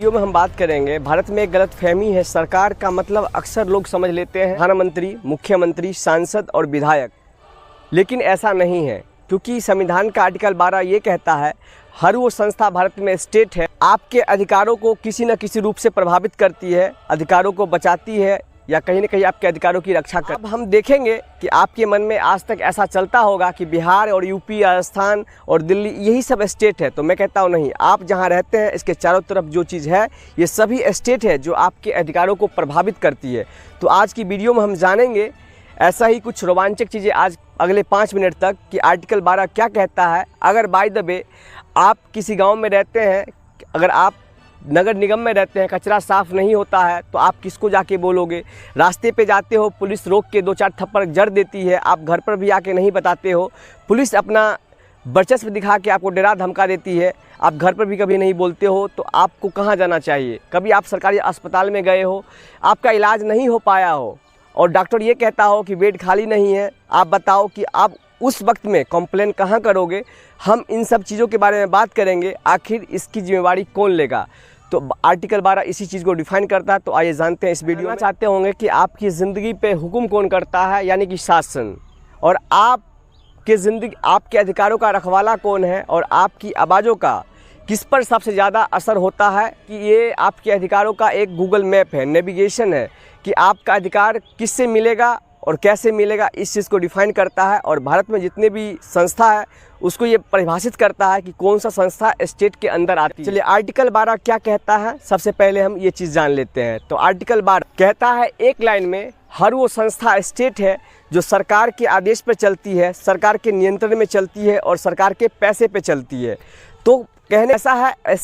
Video में हम बात करेंगे भारत में एक गलतफहमी है। सरकार का मतलब अक्सर लोग समझ लेते हैं प्रधानमंत्री, मुख्यमंत्री, सांसद और विधायक, लेकिन ऐसा नहीं है, क्योंकि संविधान का आर्टिकल 12 ये कहता है हर वो संस्था भारत में स्टेट है आपके अधिकारों को किसी न किसी रूप से प्रभावित करती है, अधिकारों को बचाती है या कहीं न कहीं आपके अधिकारों की रक्षा कर। अब हम देखेंगे कि आपके मन में आज तक ऐसा चलता होगा कि बिहार और यूपी, राजस्थान और दिल्ली यही सब स्टेट है, तो मैं कहता हूँ नहीं, आप जहाँ रहते हैं इसके चारों तरफ जो चीज़ है ये सभी स्टेट है जो आपके अधिकारों को प्रभावित करती है। तो आज की वीडियो में हम जानेंगे ऐसा ही कुछ रोमांचक चीज़ें आज अगले 5 मिनट तक कि आर्टिकल 12 क्या कहता है। अगर बाय द वे आप किसी गाँव में रहते हैं, अगर आप नगर निगम में रहते हैं, कचरा साफ़ नहीं होता है तो आप किसको जाके बोलोगे? रास्ते पे जाते हो, पुलिस रोक के 2-4 थप्पड़ जड़ देती है, आप घर पर भी आके नहीं बताते हो, पुलिस अपना वर्चस्व दिखा के आपको डरा धमका देती है, आप घर पर भी कभी नहीं बोलते हो, तो आपको कहाँ जाना चाहिए? कभी आप सरकारी अस्पताल में गए हो, आपका इलाज नहीं हो पाया हो और डॉक्टर ये कहता हो कि बेड खाली नहीं है, आप बताओ कि आप उस वक्त में कंप्लेन कहाँ करोगे? हम इन सब चीज़ों के बारे में बात करेंगे, आखिर इसकी जिम्मेवारी कौन लेगा। तो आर्टिकल 12 इसी चीज़ को डिफाइन करता है। तो आइए जानते हैं इस वीडियो में। चाहते होंगे कि आपकी ज़िंदगी पे हुक्म कौन करता है, यानी कि शासन, और आपके ज़िंदगी, आपके अधिकारों का रखवाला कौन है और आपकी आवाज़ों का किस पर सबसे ज़्यादा असर होता है। कि ये आपके अधिकारों का एक गूगल मैप है, नेविगेशन है कि आपका अधिकार किससे मिलेगा और कैसे मिलेगा, इस चीज़ को डिफाइन करता है। और भारत में जितने भी संस्था है उसको ये परिभाषित करता है कि कौन सा संस्था स्टेट के अंदर आती है। चलिए आर्टिकल 12 क्या कहता है, सबसे पहले हम ये चीज़ जान लेते हैं। तो आर्टिकल 12 कहता है एक लाइन में हर वो संस्था स्टेट है जो सरकार के आदेश पर चलती है, सरकार के नियंत्रण में चलती है और सरकार के पैसे पे चलती है। तो कहने ऐसा है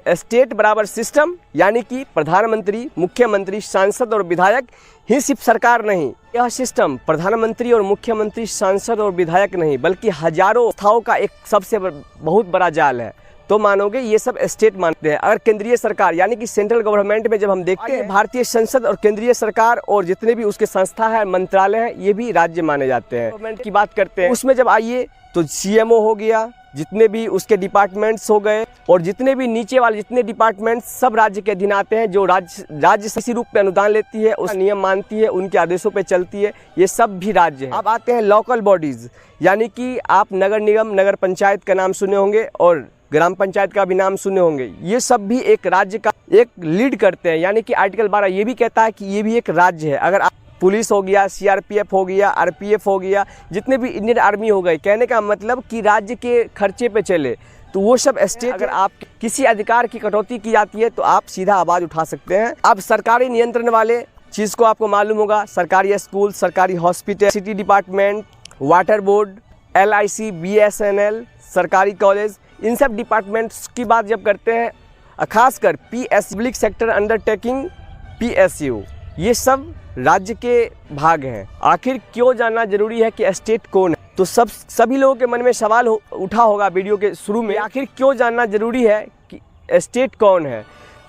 स्टेट बराबर सिस्टम, यानी कि प्रधानमंत्री, मुख्यमंत्री, सांसद और विधायक ही सिर्फ सरकार नहीं, यह सिस्टम प्रधानमंत्री और मुख्यमंत्री, सांसद और विधायक नहीं बल्कि हजारों संस्थाओं का एक सबसे बहुत बड़ा जाल है। तो मानोगे ये सब स्टेट मानते हैं। अगर केंद्रीय सरकार यानी कि सेंट्रल गवर्नमेंट में जब हम देखते हैं, भारतीय संसद और केंद्रीय सरकार और जितने भी उसके संस्था है, मंत्रालय हैं, ये भी राज्य माने जाते हैं। गवर्नमेंट की बात करते हैं, उसमें जब आइए तो CMO हो गया, जितने भी उसके डिपार्टमेंट्स हो गए और जितने भी नीचे वाले जितने डिपार्टमेंट्स सब राज्य के अधीन आते हैं। जो राज्य किसी रूप में अनुदान लेती है, उस नियम मानती है, उनके आदेशों पे चलती है, ये सब भी राज्य हैं। अब आते हैं लोकल बॉडीज़, यानी कि आप नगर निगम, नगर पंचायत का नाम सुने होंगे और ग्राम पंचायत का भी नाम सुने होंगे। ये सब भी एक राज्य का एक लीड करते हैं, यानी कि आर्टिकल 12 ये भी कहता है कि ये भी एक राज्य है। अगर पुलिस हो गया, CRPF हो गया, RPF हो गया, जितने भी इंडियन आर्मी हो गए, कहने का मतलब कि राज्य के खर्चे पे चले, तो वो सब स्टेट। अगर आप किसी अधिकार की कटौती की जाती है तो आप सीधा आवाज़ उठा सकते हैं। अब सरकारी नियंत्रण वाले चीज़ को आपको मालूम होगा, सरकारी स्कूल, सरकारी hospital, city department, water board, LIC, BSNL, सरकारी कॉलेज, इन सब डिपार्टमेंट्स की बात जब करते हैं, खासकर पब्लिक सेक्टर अंडरटेकिंग, PSU, ये सब राज्य के भाग हैं। आखिर क्यों जानना जरूरी है कि स्टेट कौन है? तो सभी लोगों के मन में सवाल उठा होगा वीडियो के शुरू में, आखिर क्यों जानना जरूरी है कि स्टेट कौन है?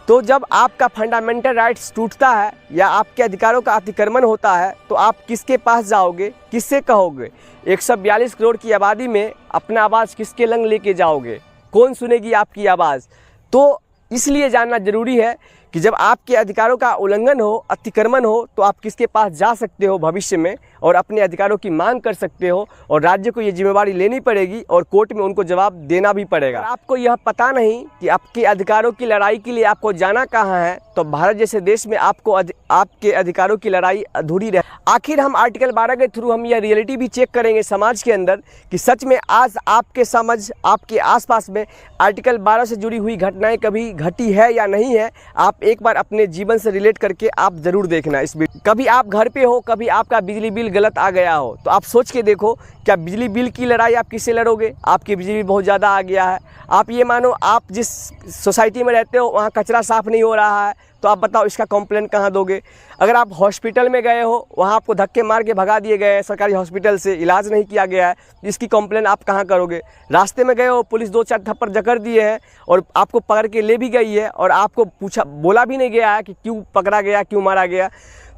तो जब आपका फंडामेंटल राइट्स टूटता है या आपके अधिकारों का अतिक्रमण होता है तो आप किसके पास जाओगे, किससे कहोगे? 142 करोड़ की आबादी में अपना आवाज़ किसके लंग लेके जाओगे? कौन सुनेगी आपकी आवाज़? तो इसलिए जानना जरूरी है कि जब आपके अधिकारों का उल्लंघन हो, अतिक्रमण हो, तो आप किसके पास जा सकते हो भविष्य में और अपने अधिकारों की मांग कर सकते हो और राज्य को ये जिम्मेवारी लेनी पड़ेगी और कोर्ट में उनको जवाब देना भी पड़ेगा। आपको यह पता नहीं कि आपके अधिकारों की लड़ाई के लिए आपको जाना कहाँ है, तो भारत जैसे देश में आपको आपके अधिकारों की लड़ाई अधूरी रहे। आखिर हम आर्टिकल 12 के थ्रू हम यह रियलिटी भी चेक करेंगे समाज के अंदर कि सच में आज आपके समझ, आपके आसपास में आर्टिकल 12 से जुड़ी हुई घटनाएं कभी घटी है या नहीं है। आप एक बार अपने जीवन से रिलेट करके आप ज़रूर देखना इस वीडियो। कभी आप घर पे हो, कभी आपका बिजली बिल गलत आ गया हो, तो आप सोच के देखो क्या बिजली बिल की लड़ाई आप किससे लड़ोगे? आपकी बिजली बिल बहुत ज़्यादा आ गया है, आप ये मानो आप जिस सोसाइटी में रहते हो वहाँ कचरा साफ़ नहीं हो रहा है, तो आप बताओ इसका कंप्लेन कहाँ दोगे? अगर आप हॉस्पिटल में गए हो, वहाँ आपको धक्के मार के भगा दिए गए हैं सरकारी हॉस्पिटल से, इलाज नहीं किया गया है, इसकी कंप्लेन आप कहाँ करोगे? रास्ते में गए हो, पुलिस 2-4 थप्पड़ जकड़ दिए हैं और आपको पकड़ के ले भी गई है और आपको बोला भी नहीं गया है कि क्यों पकड़ा गया, क्यों मारा गया,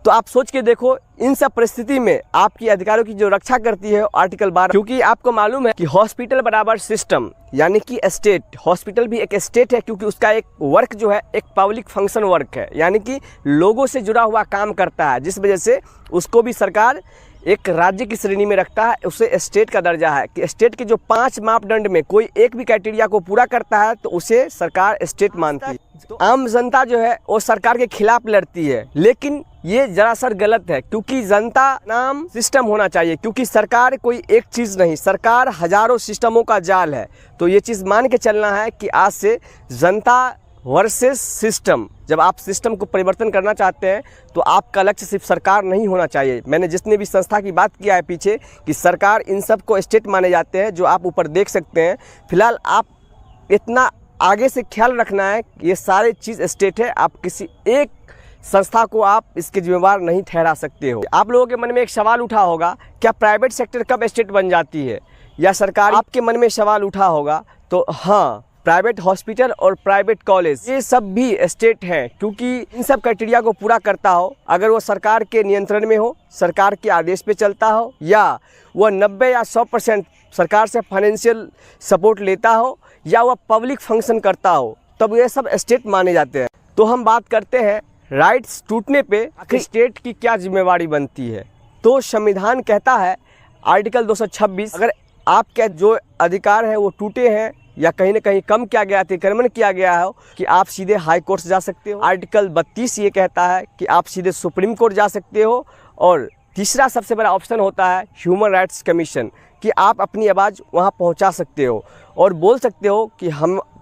तो आप सोच के देखो, इन सब परिस्थिति में आपकी अधिकारों की जो रक्षा करती है आर्टिकल 12, क्योंकि आपको मालूम है कि हॉस्पिटल बराबर सिस्टम, यानी कि स्टेट, हॉस्पिटल भी एक स्टेट है, क्योंकि उसका एक वर्क जो है एक पब्लिक फंक्शन वर्क है, यानी कि लोगों से जुड़ा हुआ काम करता है, जिस वजह से उसको भी सरकार एक राज्य की श्रेणी में रखता है, उसे स्टेट का दर्जा है कि स्टेट के जो 5 मापदंड में कोई एक भी क्राइटेरिया को पूरा करता है तो उसे सरकार स्टेट मानती है। तो आम जनता जो है वो सरकार के खिलाफ लड़ती है, लेकिन ये जरासर गलत है, क्योंकि जनता नाम सिस्टम होना चाहिए, क्योंकि सरकार कोई एक चीज़ नहीं, सरकार हजारों सिस्टमों का जाल है। तो ये चीज़ मान के चलना है कि आज से जनता वर्सेस सिस्टम, जब आप सिस्टम को परिवर्तन करना चाहते हैं तो आपका लक्ष्य सिर्फ सरकार नहीं होना चाहिए। मैंने जितने भी संस्था की बात किया है पीछे कि सरकार, इन सब को स्टेट माने जाते हैं, जो आप ऊपर देख सकते हैं। फिलहाल आप इतना आगे से ख्याल रखना है, ये सारे चीज़ स्टेट है, आप किसी एक संस्था को आप इसके जिम्मेवार नहीं ठहरा सकते हो। आप लोगों के मन में एक सवाल उठा होगा, क्या प्राइवेट सेक्टर कब स्टेट बन जाती है या सरकार? आपके मन में सवाल उठा होगा तो हाँ, प्राइवेट हॉस्पिटल और प्राइवेट कॉलेज ये सब भी स्टेट हैं, क्योंकि इन सब क्राइटेरिया को पूरा करता हो, अगर वो सरकार के नियंत्रण में हो, सरकार के आदेश पे चलता हो, या वह 90 या 100% सरकार से फाइनेंशियल सपोर्ट लेता हो, या वह पब्लिक फंक्शन करता हो, तब ये सब स्टेट माने जाते हैं। तो हम बात करते हैं राइट्स टूटने पे स्टेट की क्या जिम्मेवारी बनती है। तो संविधान कहता है आर्टिकल 226, अगर आपके जो अधिकार हैं वो टूटे हैं या कहीं ना कहीं कम किया गया, अतिक्रमण किया गया हो, कि आप सीधे हाई कोर्ट जा सकते हो। आर्टिकल 32 ये कहता है कि आप सीधे सुप्रीम कोर्ट जा सकते हो। और तीसरा सबसे बड़ा ऑप्शन होता है ह्यूमन राइट्स कमीशन, कि आप अपनी आवाज़ वहाँ पहुँचा सकते हो और बोल सकते हो कि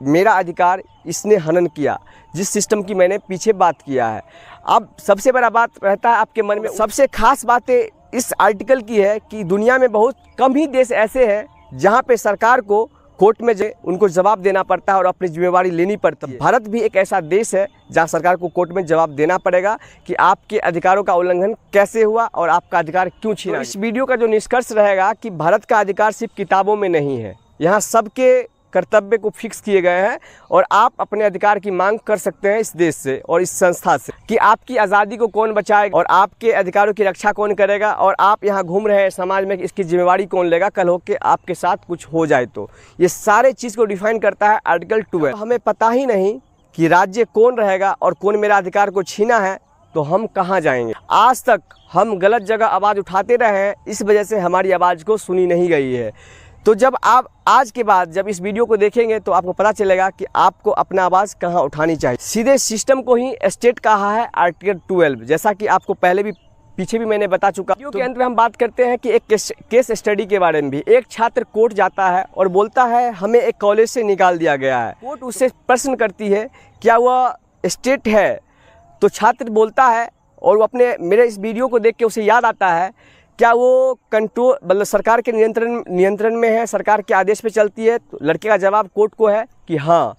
मेरा अधिकार इसने हनन किया, जिस सिस्टम की मैंने पीछे बात किया है। अब सबसे बड़ा बात रहता है आपके मन में, सबसे खास बातें इस आर्टिकल की है कि दुनिया में बहुत कम ही देश ऐसे हैं जहाँ पे सरकार को कोर्ट में उनको जवाब देना पड़ता है और अपनी जिम्मेवारी लेनी पड़ती है। भारत भी एक ऐसा देश है जहाँ सरकार को कोर्ट में जवाब देना पड़ेगा कि आपके अधिकारों का उल्लंघन कैसे हुआ और आपका अधिकार क्यों छीना। तो इस वीडियो का जो निष्कर्ष रहेगा कि भारत का अधिकार सिर्फ किताबों में नहीं है, यहाँ सबके कर्तव्य को फिक्स किए गए हैं और आप अपने अधिकार की मांग कर सकते हैं इस देश से और इस संस्था से, कि आपकी आज़ादी को कौन बचाएगा और आपके अधिकारों की रक्षा कौन करेगा, और आप यहाँ घूम रहे हैं समाज में, इसकी जिम्मेवारी कौन लेगा कल होके आपके साथ कुछ हो जाए। तो ये सारे चीज़ को डिफाइन करता है आर्टिकल 12। हमें पता ही नहीं कि राज्य कौन रहेगा और कौन मेरा अधिकार को छीना है, तो हम कहाँ जाएंगे। आज तक हम गलत जगह आवाज़ उठाते रहे हैं, इस वजह से हमारी आवाज़ को सुनी नहीं गई है। तो जब आप आज के बाद जब इस वीडियो को देखेंगे तो आपको पता चलेगा कि आपको अपना आवाज़ कहाँ उठानी चाहिए। सीधे सिस्टम को ही स्टेट कहा है आर्टिकल 12, जैसा कि आपको पहले भी पीछे भी मैंने बता चुका। वीडियो के अंत में हम बात करते हैं कि एक केस स्टडी के बारे में भी। एक छात्र कोर्ट जाता है और बोलता है हमें एक कॉलेज से निकाल दिया गया है। कोर्ट उससे प्रश्न करती है क्या वह स्टेट है, तो छात्र बोलता है, और वो अपने मेरे इस वीडियो को देख के उसे याद आता है, क्या वो कंट्रोल मतलब सरकार के नियंत्रण में है, सरकार के आदेश पे चलती है। तो लड़के का जवाब कोर्ट को है कि हाँ।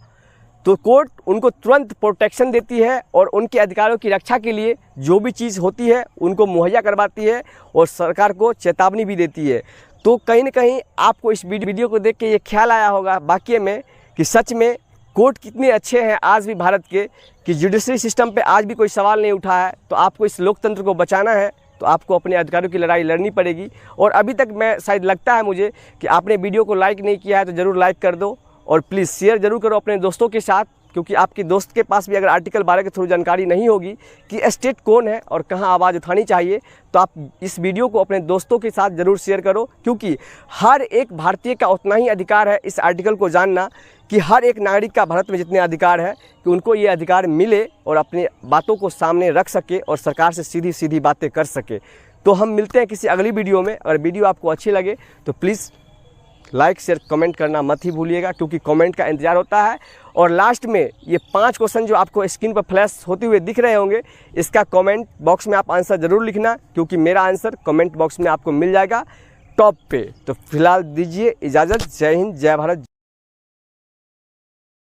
तो कोर्ट उनको तुरंत प्रोटेक्शन देती है और उनके अधिकारों की रक्षा के लिए जो भी चीज़ होती है उनको मुहैया करवाती है और सरकार को चेतावनी भी देती है। तो कहीं ना कहीं आपको इस वीडियो को देख के ये ख्याल आया होगा वाकई में कि सच में कोर्ट कितने अच्छे हैं आज भी भारत के, कि जुडिशरी सिस्टम पे आज भी कोई सवाल नहीं उठा है। तो आपको इस लोकतंत्र को बचाना है तो आपको अपने अधिकारों की लड़ाई लड़नी पड़ेगी। और अभी तक मैं शायद लगता है मुझे कि आपने वीडियो को लाइक नहीं किया है तो ज़रूर लाइक कर दो और प्लीज़ शेयर ज़रूर करो अपने दोस्तों के साथ, क्योंकि आपके दोस्त के पास भी अगर आर्टिकल 12 के थ्रू जानकारी नहीं होगी कि स्टेट कौन है और कहाँ आवाज़ उठानी चाहिए, तो आप इस वीडियो को अपने दोस्तों के साथ ज़रूर शेयर करो, क्योंकि हर एक भारतीय का उतना ही अधिकार है इस आर्टिकल को जानना, कि हर एक नागरिक का भारत में जितने अधिकार है कि उनको ये अधिकार मिले और अपनी बातों को सामने रख सके और सरकार से सीधी सीधी बातें कर सके। तो हम मिलते हैं किसी अगली वीडियो में। अगर वीडियो आपको अच्छी लगे तो प्लीज़ लाइक शेयर कमेंट करना मत ही भूलिएगा, क्योंकि कमेंट का इंतजार होता है। और लास्ट में ये 5 क्वेश्चन जो आपको स्क्रीन पर फ्लैश होते हुए दिख रहे होंगे, इसका कमेंट बॉक्स में आप आंसर ज़रूर लिखना, क्योंकि मेरा आंसर कमेंट बॉक्स में आपको मिल जाएगा टॉप पे। तो फिलहाल दीजिए इजाज़त। जय हिंद, जय भारत।